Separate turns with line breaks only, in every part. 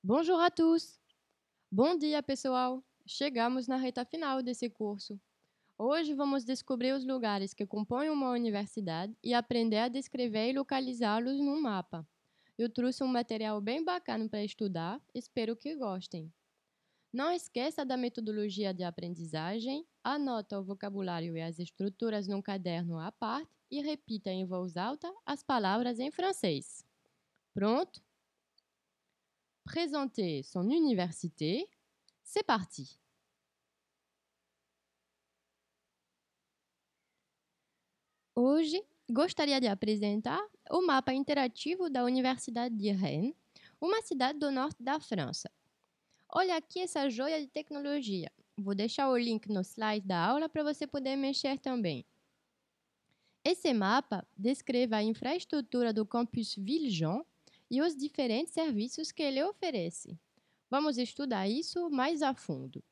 Bonjour a tous! Bom dia, pessoal! Chegamos na reta final desse curso. Hoje vamos descobrir os lugares que compõem uma universidade e aprender a descrever e localizá-los num mapa. Eu trouxe um material bem bacana para estudar, espero que gostem. Não esqueça da metodologia de aprendizagem, anota o vocabulário e as estruturas num caderno à parte e repita em voz alta as palavras em francês. Pronto? Présenter son université. C'est parti! Hoje, gostaria de apresentar o mapa interativo da Universidade de Rennes, uma cidade do norte da França. Olha aqui essa joia de tecnologia. Vou deixar o link no slide da aula para você poder mexer também. Esse mapa descreve a infraestrutura do campus Villejean e os diferentes serviços que ele oferece. Vamos estudar isso mais a fundo.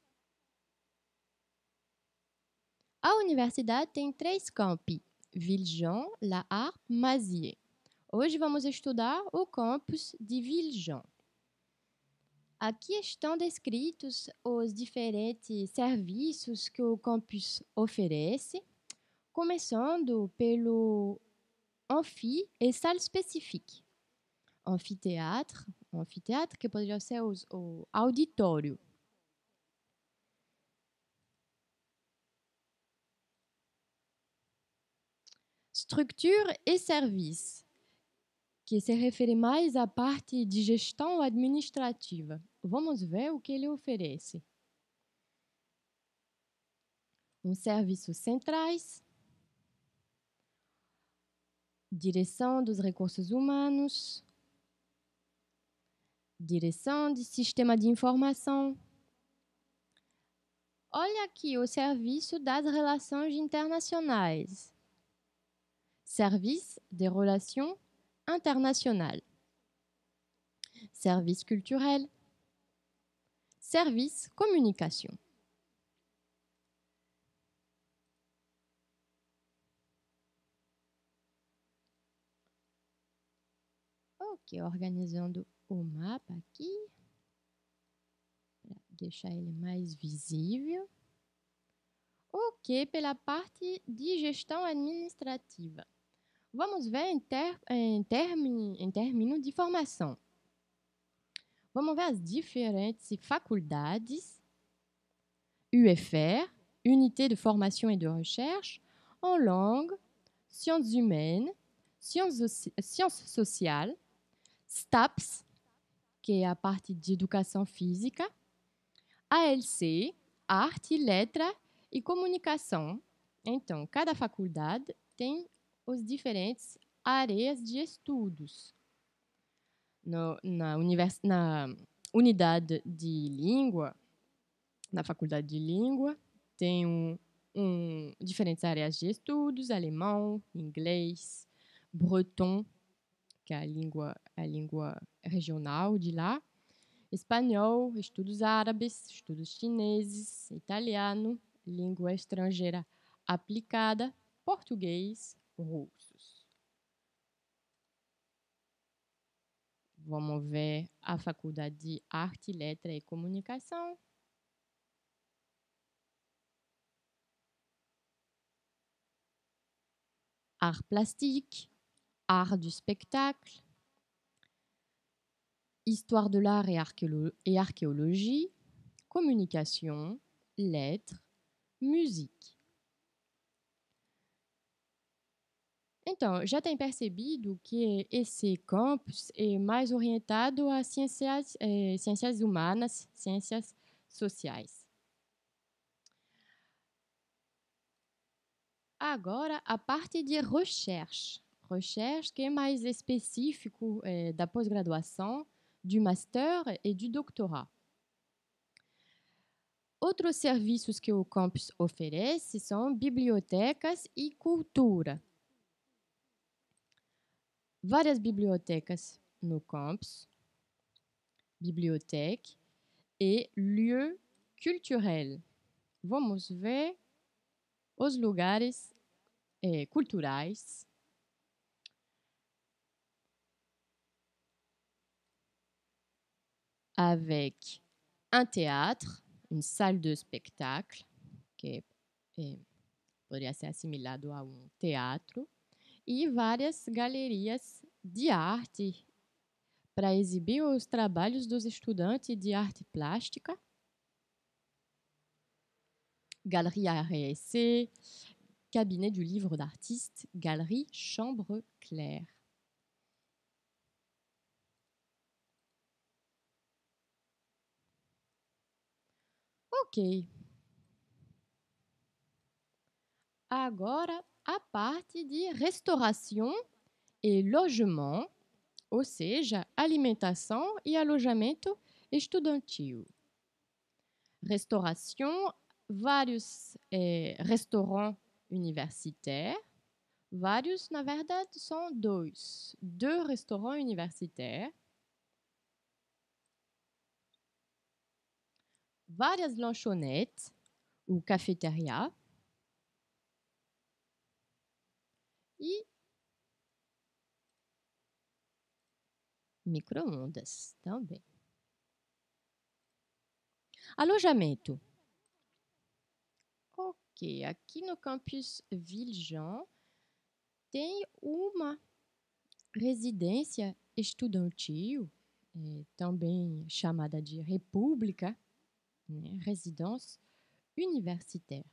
A universidade tem 3 campi: Villejean, La Harpe, Mazières. Hoje vamos estudar o campus de Villejean. Aqui estão descritos os diferentes serviços que o campus oferece, começando pelo amphi e salle spécifique. Anfiteatro que poderia ser o auditório. Structure e service, que se refere mais à parte de gestão administrativa. Vamos ver o que ele oferece. Serviços centrais, direção dos recursos humanos, direção de sistema de informação. Olha aqui o serviço das relações internacionais. Service des relations internationales. Service culturel. Service communication. Ok, organizando o mapa aqui, para deixar ele mais visível. Ok, pela parte de gestão administrativa. Vamos ver em termos de formação. Vamos ver as diferentes faculdades: UFR, Unité de Formation et de Recherche, en langue, sciences humaines, sciences sociales, STAPS, que é a parte de educação física, ALC, arte, letra e comunicação. Então, cada faculdade tem os diferentes áreas de estudos. Na unidade de língua, na faculdade de língua, tem diferentes áreas de estudos: alemão, inglês, breton, que é a língua regional de lá, espanhol, estudos árabes, estudos chineses, italiano, língua estrangeira aplicada, português, russos. Vamos ver a faculdade de arte, letra e comunicação. Art plastique, art du spectacle, histoire de l'art et archéologie, communication, lettres, musique. Então, já tem percebido que esse campus é mais orientado a ciências humanas, ciências sociais. Agora, a parte de recherche. Recherche que é mais específico da pós-graduação, du master e do doutorat. Outros serviços que o campus oferece são bibliotecas e cultura. Várias bibliotecas no campus, bibliothèque e lieu culturel. Vamos ver os lugares culturais. avec un théâtre, une salle de spectacle, que poderia ser assimilado a um teatro, e várias galerias de arte para exibir os trabalhos dos estudantes de arte plástica. Galerie RSC, cabinet du livre d'artiste, galerie Chambre Claire. Ok. Agora, a parte de restauração e logement, ou seja, alimentação e alojamento estudantil. Restauração, vários restaurantes universitários. Vários, na verdade, são dois. Deux restaurants universitaires. Várias lanchonetes ou cafeteria. E micro-ondas também. Alojamento. Ok, aqui no campus Villejean tem uma residência estudantil, também chamada de república, né? Résidence universitaire.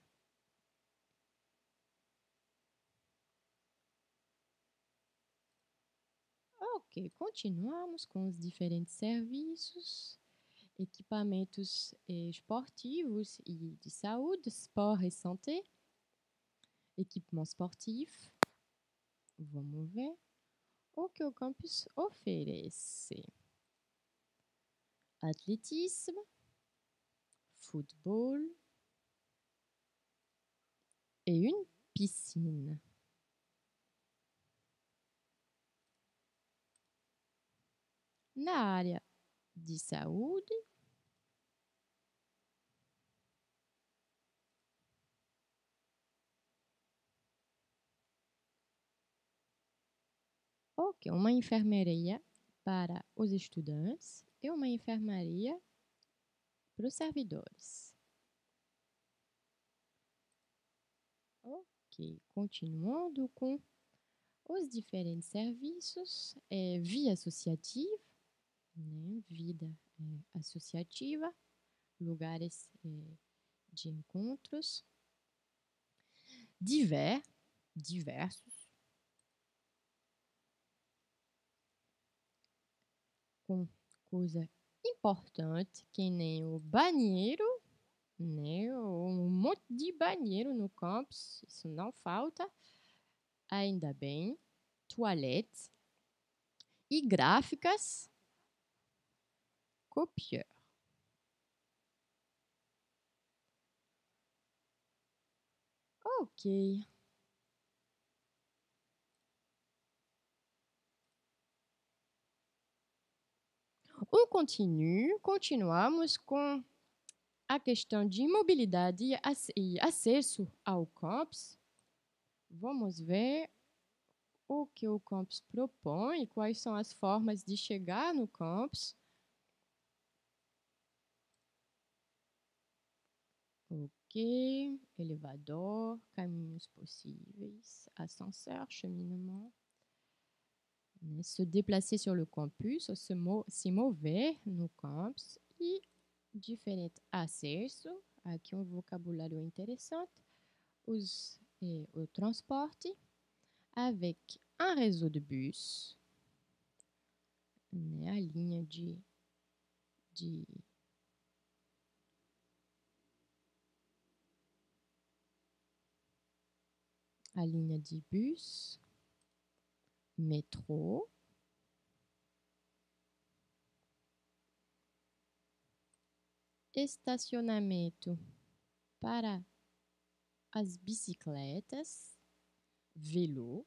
Ok, continuamos com os diferentes serviços, equipamentos esportivos e de saúde, sport e santé, équipement sportif. Vamos ver o que o campus oferece. Atletisme, football et une piscine. Na área de saúde, ok, uma enfermaria para os estudantes e uma enfermaria para os servidores. Ok, continuando com os diferentes serviços, via associativa, né? Vida associativa, lugares de encontros, diversos, com coisa importante, que nem o banheiro, né? Um monte de banheiro no campus, isso não falta, ainda bem, toalete e gráficas, copieur. Ok. Continuamos com a questão de mobilidade e acesso ao campus. Vamos ver o que o campus propõe, quais são as formas de chegar no campus. Ok, elevador, caminhos possíveis, ascenseur, cheminement. Se déplacer sur le campus, se mover no campus e diferente acesso. Aqui um vocabulário interessante. O transporte avec un réseau de bus, né? A linha de bus, metrô, estacionamento para as bicicletas, vélo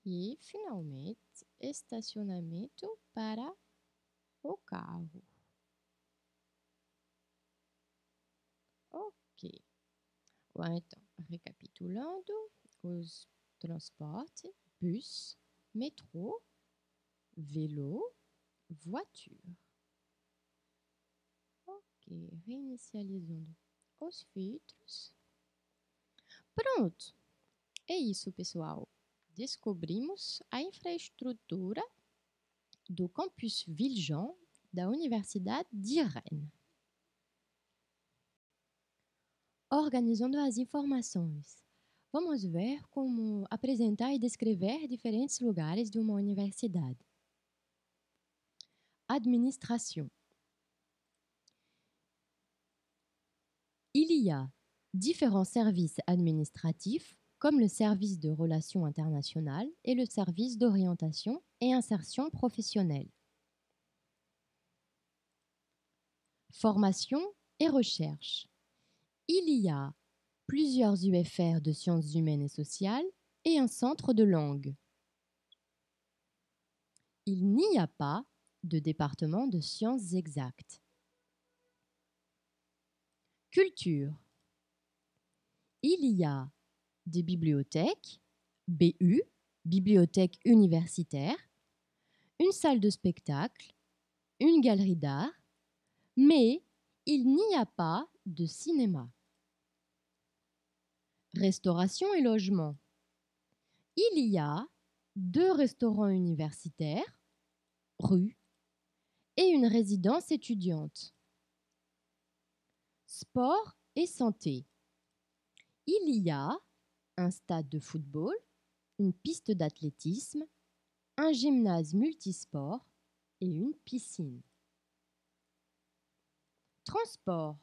e, finalmente, estacionamento para o carro. Ok. Então, recapitulando, os transportes, bus, metrô, vélo voiture. Ok, reinicializando os filtros. Pronto! É isso, pessoal. Descobrimos a infraestrutura do campus Villejean da Universidade de Rennes. Organizando as informações. Vamos ver como apresentar e descrever diferentes lugares de uma universidade. Administration. Il y a différents services administratifs comme le service de relations internationales et le service d'orientation et insertion professionnelle. Formation et recherche. Il y a plusieurs UFR de sciences humaines et sociales et un centre de langue. Il n'y a pas de département de sciences exactes. Culture. Il y a des bibliothèques, BU, bibliothèque universitaire, une salle de spectacle, une galerie d'art, mais il n'y a pas de cinéma. Restauration et logement. Il y a 2 restaurants universitaires, rue, et une résidence étudiante. Sport et santé. Il y a un stade de football, une piste d'athlétisme, un gymnase multisport et une piscine. Transport.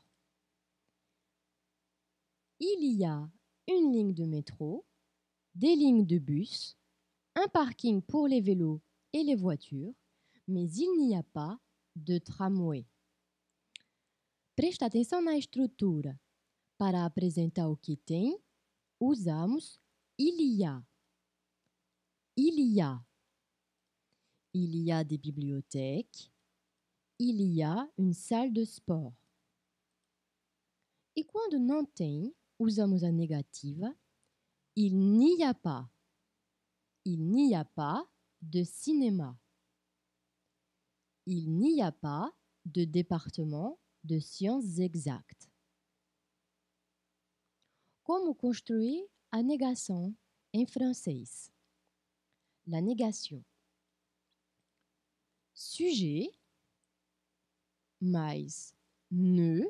Il y a une ligne de métro, des lignes de bus, un parking pour les vélos et les voitures, mais il n'y a pas de tramway. Presta atenção na estrutura. Para apresentar o que tem, usamos il y a. Il y a. Il y a des bibliothèques. Il y a une salle de sport. E quando não tem, usamos a negativa. Il n'y a pas. Il n'y a pas de cinéma. Il n'y a pas de département de sciences exactes. Como construir a negação em francês? La négation. Sujet mais ne,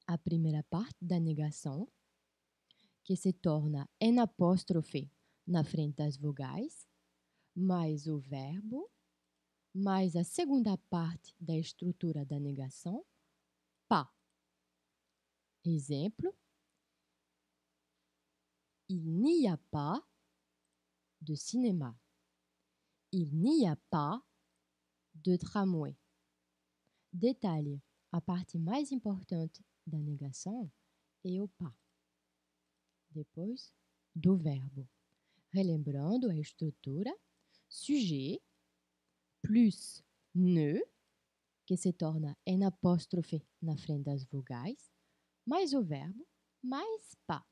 a primeira parte da negação, que se torna em apóstrofe na frente das vogais, mais o verbo, mais a segunda parte da estrutura da negação, pas. Exemplo, il n'y a pas de cinéma. Il n'y a pas de tramway. Detalhe, a parte mais importante da negação é o pas. Depois do verbo. Relembrando a estrutura, sujet plus ne, que se torna em apóstrofe na frente das vogais, mais o verbo, mais pas.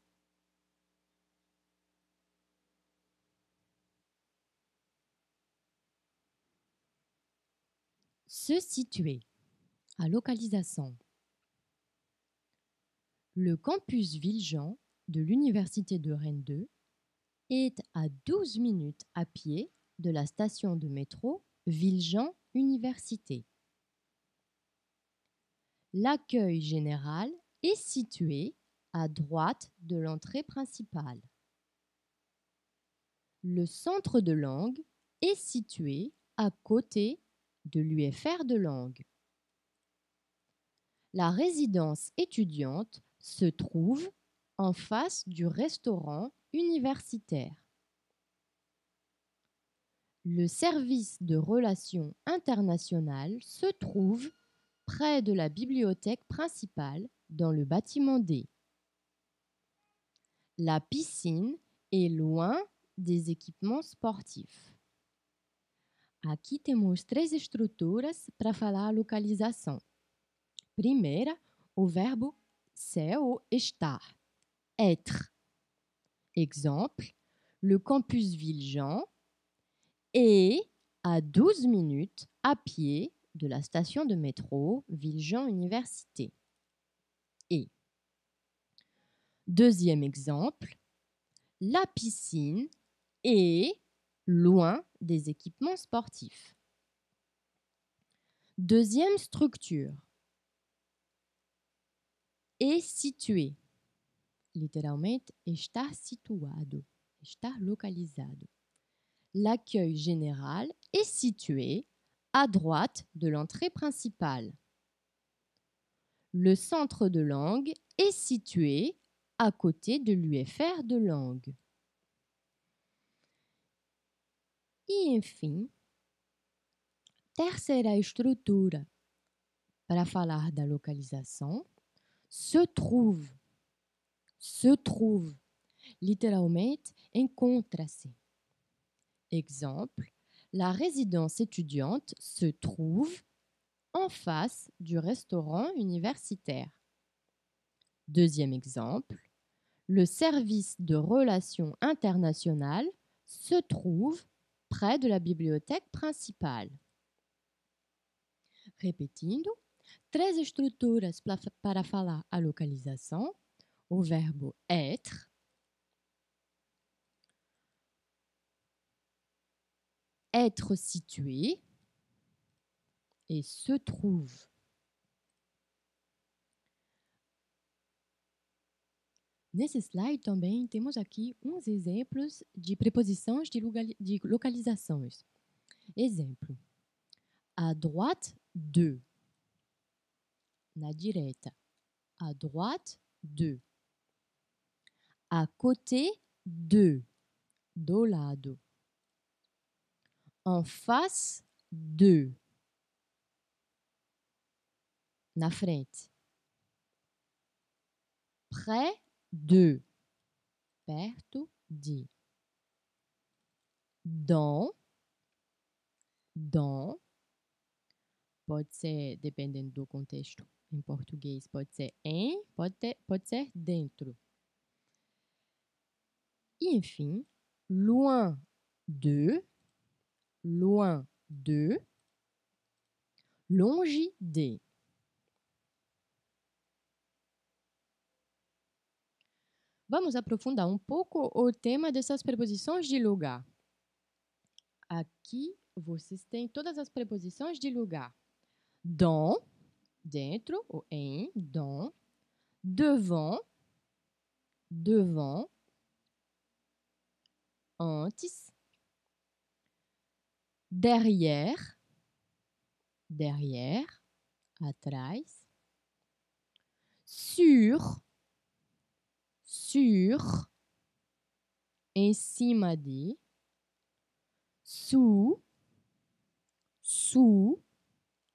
Se situer. À localisation. Le campus Villejean de l'Université de Rennes 2 est à 12 minutes à pied de la station de métro Villejean Université. L'accueil général est situé à droite de l'entrée principale. Le centre de langue est situé à côté de l'UFR de langue. La résidence étudiante se trouve en face du restaurant universitaire. Le service de relations internationales se trouve près de la bibliothèque principale dans le bâtiment D. La piscine est loin des équipements sportifs. Aqui temos 3 estruturas para falar a localização. Primeira, o verbo ser ou estar. Être. Exemple, le campus Villejean est à 12 minutes à pied de la station de métro Villejean Université. Et deuxième exemple, la piscine est loin des équipements sportifs. Deuxième structure, est situé. Literalmente, está situado, está localizado. L'accueil général est situé à droite de l'entrée principale. Le centre de langue est situé à côté de l'UFR de langue. E, enfim, terceira estrutura para falar da localização, se trouve, literalmente, encontra-se. Exemple, la résidence étudiante se trouve en face du restaurant universitaire. Deuxième exemple, le service de relations internationales se trouve près de la bibliothèque principale. Repetindo, três estruturas para falar a localização: o verbo être, être situé et se trouve. Nesse slide também temos aqui uns exemplos de preposições de localizações. Exemplo: à droite de, na direita. À droite de. À côté de, do lado. En face de, na frente. Près de, perto de. Dans, pode ser, dependendo do contexto, em português, pode ser em, pode ser dentro. E, enfim, loin de, longe de. Vamos aprofundar um pouco o tema dessas preposições de lugar. Aqui vocês têm todas as preposições de lugar. Dans, dentro, ou em, dans. Devant, antes. Derrière, atrás. Sur, em cima de. Sous,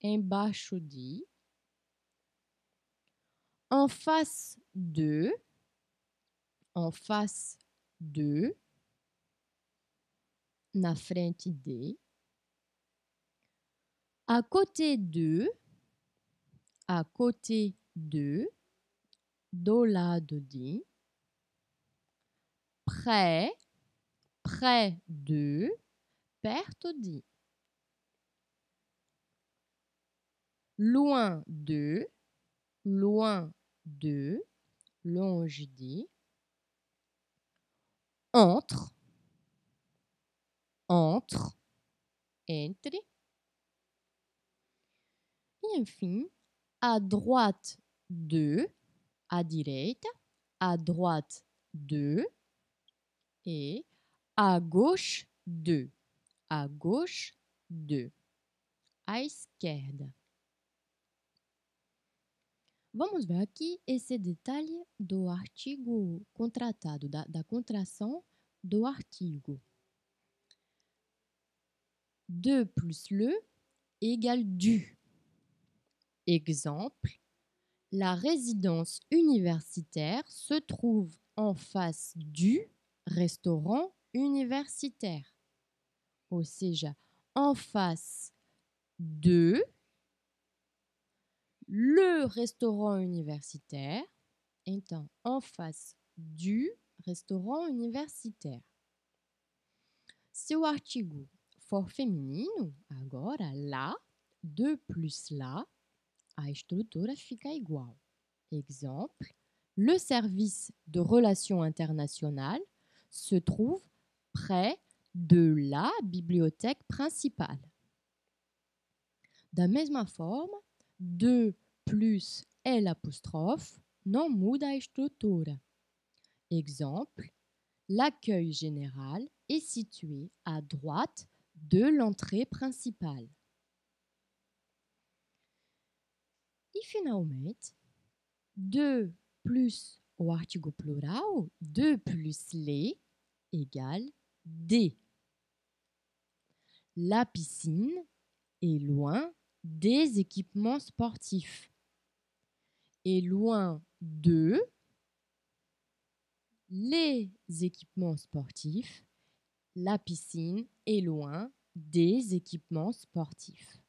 embaixo de. En face de, na frente de. À côté de, do lado de. Près de, perto de. Loin de, longe de. Entre, entre. E, enfim, à droite de, à direita, à droite de, et à gauche de, à esquerda. Vamos ver aqui esse detalhe do artigo contratado, da contração do artigo. De plus le égale du. Exemple, la résidence universitaire se trouve en face du restaurant universitaire. Ou seja, en face de le restaurant universitaire. Então, en face du restaurant universitaire. Se o artigo for feminino, agora lá, 2 plus lá, a estrutura fica igual. Exemple, le service de relations internationales se trouve près de la bibliothèque principale. Da mesma forma, 2 plus L' não muda a estrutura. Exemple, l'accueil général est situé à droite de l'entrée principale. E, finalmente, 2 plus o artigo plural, 2 plus les égale des. La piscine est loin des équipements sportifs. Est loin de les équipements sportifs. La piscine est loin des équipements sportifs.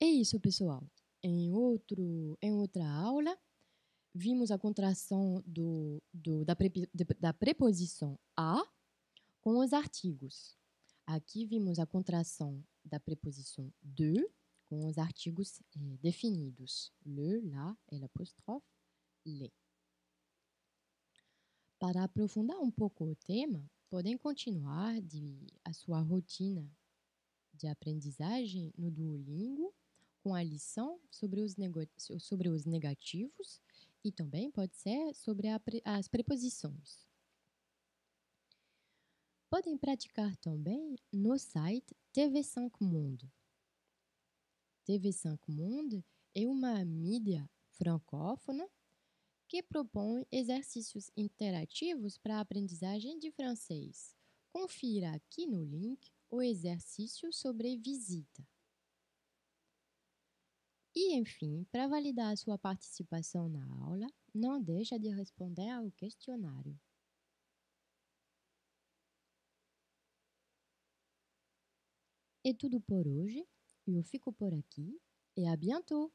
É isso, pessoal. Em outra aula, vimos a contração da preposição a com os artigos. Aqui vimos a contração da preposição de com os artigos definidos. Le, la, l'apostrophe, les. Para aprofundar um pouco o tema, podem continuar a sua rotina de aprendizagem no Duolingo com a lição sobre os negativos e também pode ser sobre as preposições. Podem praticar também no site TV5 Monde. TV5 Monde é uma mídia francófona que propõe exercícios interativos para a aprendizagem de francês. Confira aqui no link o exercício sobre visita. E, enfim, para validar a sua participação na aula, não deixa de responder ao questionário. É tudo por hoje, eu fico por aqui e à bientôt!